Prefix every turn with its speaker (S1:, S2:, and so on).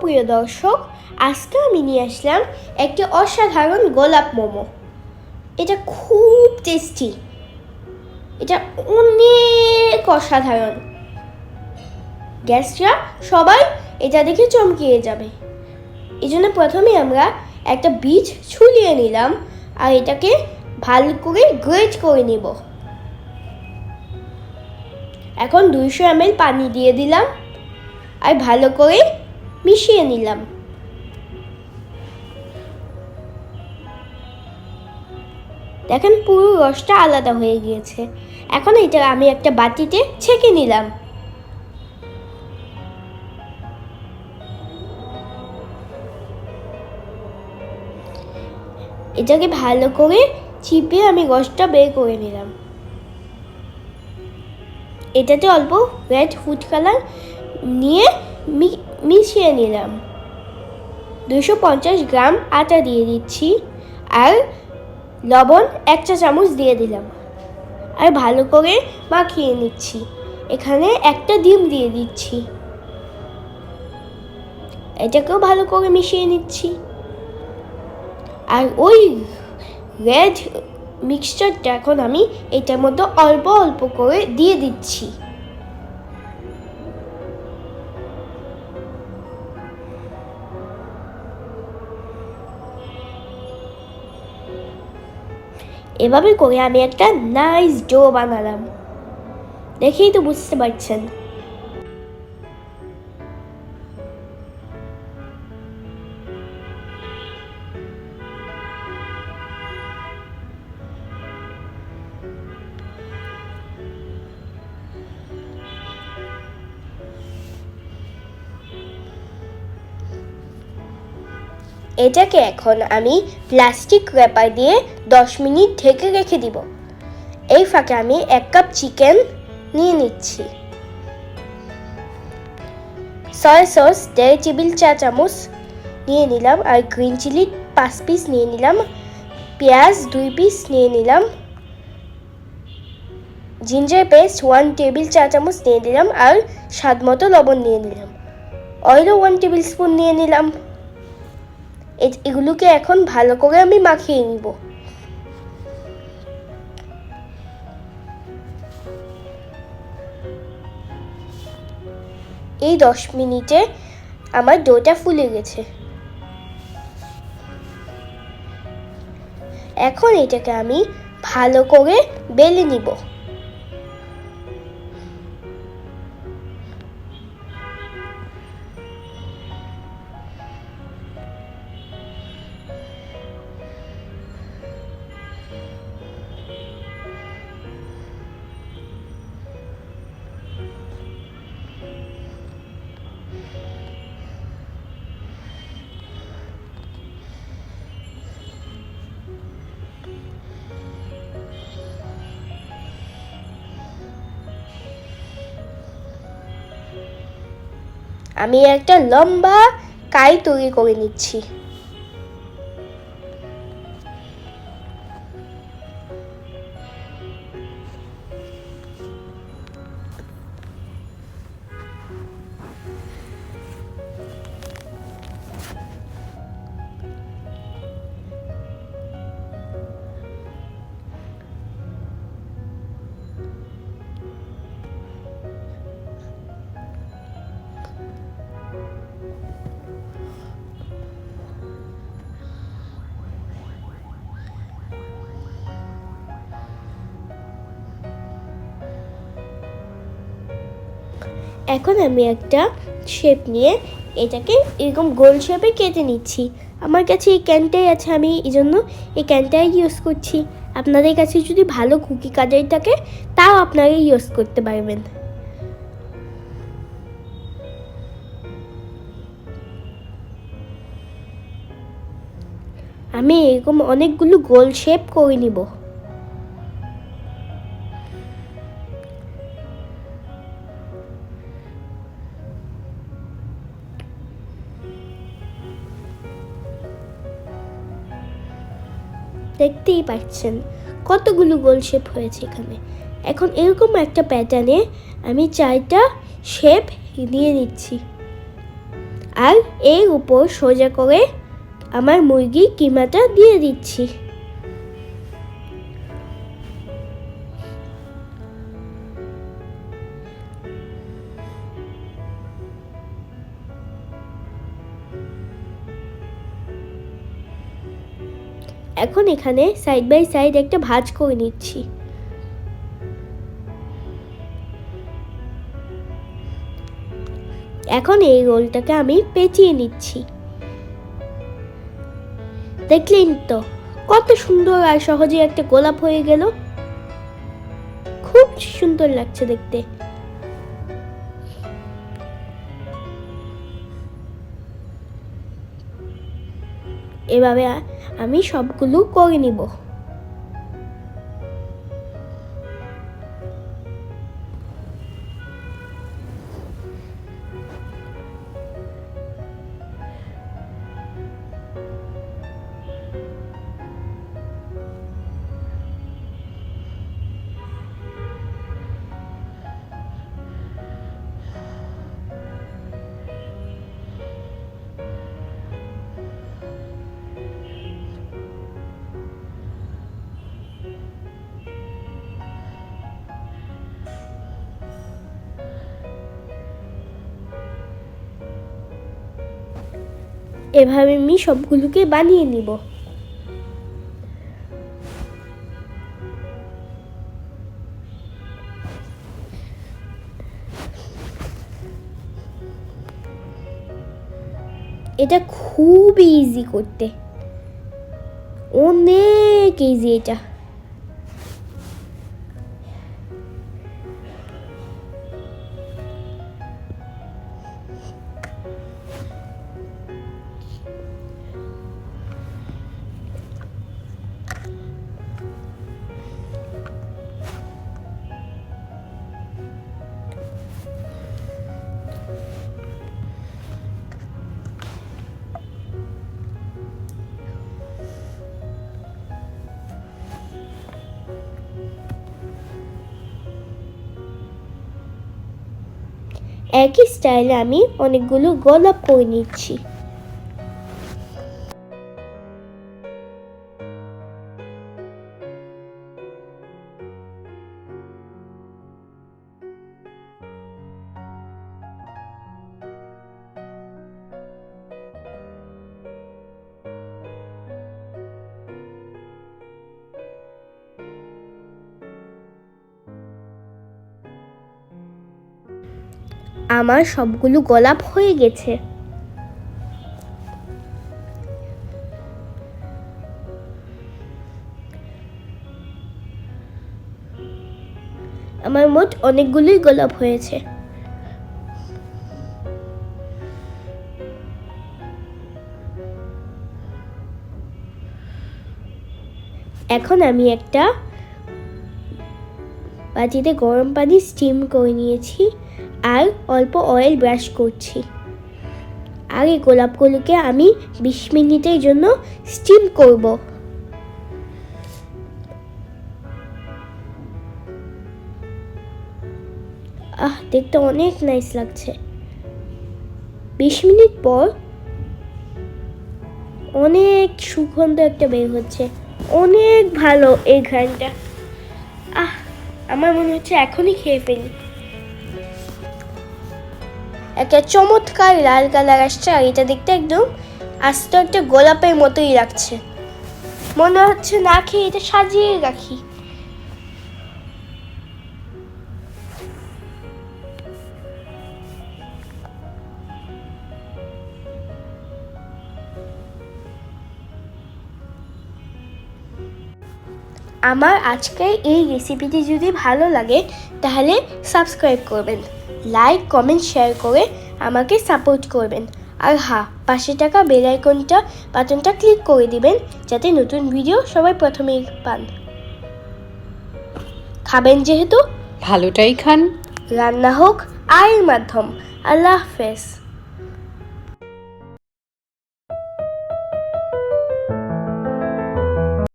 S1: প্রিয় দর্শক, আজকে আমি নিয়ে আসলাম একটি অসাধারণ গোলাপ মোমো। এটা খুব টেস্টি, এটা অনেক অসাধারণ। গেস্টরা সবাই এটা দেখে চমকিয়ে যাবে। এই জন্য প্রথমে আমরা একটা বীজ ছুলিয়ে নিলাম আর এটাকে ভালো করে গ্রেট করে নিব। এখন 200 ml পানি দিয়ে দিলাম আর ভালো করে মিশিয়ে নিলাম। দেখেন পুরো রসটা আলাদা হয়ে গিয়েছে। এখন এটা আমি একটা বাটিতে ছেঁকে নিলাম। এটাকে ভালো করে চিপে আমি রসটা বের করে নিলাম। এটাতে অল্প রেড ফুড কালার নিয়ে মিশিয়ে নিলাম। 250 গ্রাম আটা দিয়ে দিচ্ছি আর লবণ 1 চা চামচ দিয়ে দিলাম আর ভালো করে মাখিয়ে নিচ্ছি। এখানে একটা ডিম দিয়ে দিচ্ছি, এটাকেও ভালো করে মিশিয়ে নিচ্ছি। আর ওই রেড মিক্সচারটা এখন আমি এটার মধ্যে অল্প অল্প করে দিয়ে দিচ্ছি। এভাবে করে আমি একটা নাইস ডো বানালাম, দেখেই তো বুঝতে পারছেন। এটাকে এখন আমি প্লাস্টিক র্যাপার দিয়ে 10 মিনিট ঢেকে রেখে দিব। এই ফাঁকে আমি 1 কাপ চিকেন নিয়ে নিচ্ছি। সয়া সস 1.5 টেবিল চা চামচ নিয়ে নিলাম আর গ্রিন চিলি 5 পিস নিয়ে নিলাম, পেঁয়াজ 2 পিস নিয়ে নিলাম, জিঞ্জার পেস্ট 1 টেবিল চা চামচ নিয়ে নিলাম আর স্বাদ মতো লবণ নিয়ে নিলাম, অয়েলও 1 টেবিল স্পুন নিয়ে নিলাম। এগুলোকে এখন ভালো করে আমি মাখিয়ে নিব। এই 10 মিনিটে আমার ডোটা ফুলে গেছে। এখন এটাকে আমি ভালো করে বেলে নিব। আমি একটা লম্বা কাই তৈরি করে নিচ্ছি। এখন আমি একটা শেপ নিয়ে এটাকে এরকম গোল শেপে কেটে নিচ্ছি। আমার কাছে এই ক্যানটাই আছে, আমি এই জন্য এই ক্যানটাই ইউজ করছি। আপনাদের কাছে যদি ভালো কুকি কাটার থাকে তাও আপনারা ইউজ করতে পারবেন। আমি এরকম অনেকগুলো গোল শেপ করে নিব। দেখতেই পাচ্ছেন কতগুলো গোল শেপ হয়েছে এখানে। এখন এরকম একটা প্যাটার্নে আমি 4টা শেপ নিয়ে নিচ্ছি আর এর উপর সোজা করে আমার মুরগির কিমাটা দিয়ে দিচ্ছি। এখন এখানে সাইড বাই সাইড একটা ভাঁজ করে নিচ্ছি। এখন এই রোলটাকে আমি পেঁচিয়ে নিচ্ছি। দেখলেন তো কত সুন্দর আর সহজে একটা গোলাপ হয়ে গেল। খুব সুন্দর লাগছে দেখতে। এভাবে আমি সবগুলো করে নিব। এভাবে আমি সবগুলোকে বানিয়ে নিব। এটা খুব ইজি করতে, অনেক ইজি এটা। একই স্টাইলে আমি অনেকগুলো গোলাপ করে নিচ্ছি। আমার সবগুলো গোলাপ হয়ে গেছে। আমার মোট অনেকগুলোই গোলাপ হয়েছে। এখন আমি একটা বাটিতে গরম পানি স্টিম করে নিয়েছি আর অল্প অয়েল ব্রাশ করছি। আর এই গোলাপগুলোকে আমি 20 মিনিটের জন্য স্টিম করব। দেখতে অনেক নাইস লাগছে। 20 মিনিট পর অনেক সুগন্ধ একটা বের হচ্ছে, অনেক ভালো এই ঘ্রাণটা। আমার মনে হচ্ছে এখনই খেয়ে ফেলি। একটা চমৎকার লাল কালার আসছে আর এটা দেখতে একদম আস্ত একটা গোলাপের মতোই লাগছে। মনে হচ্ছে না খেয়ে এটা সাজিয়ে রাখি। আমার আজকের এই রেসিপিটি যদি ভালো লাগে তাহলে সাবস্ক্রাইব করবেন, লাইক কমেন্ট শেয়ার করে আমাকে সাপোর্ট করবেন। আর পাশে থাকা বেল আইকনটা বাটনটা ক্লিক করে দিবেন যাতে নতুন ভিডিও সবাই প্রথমেই পান। খাবেন যেহেতু
S2: ভালোটাই খান।
S1: রান্না হোক আয়ের মাধ্যম। আল্লাহ হাফেজ।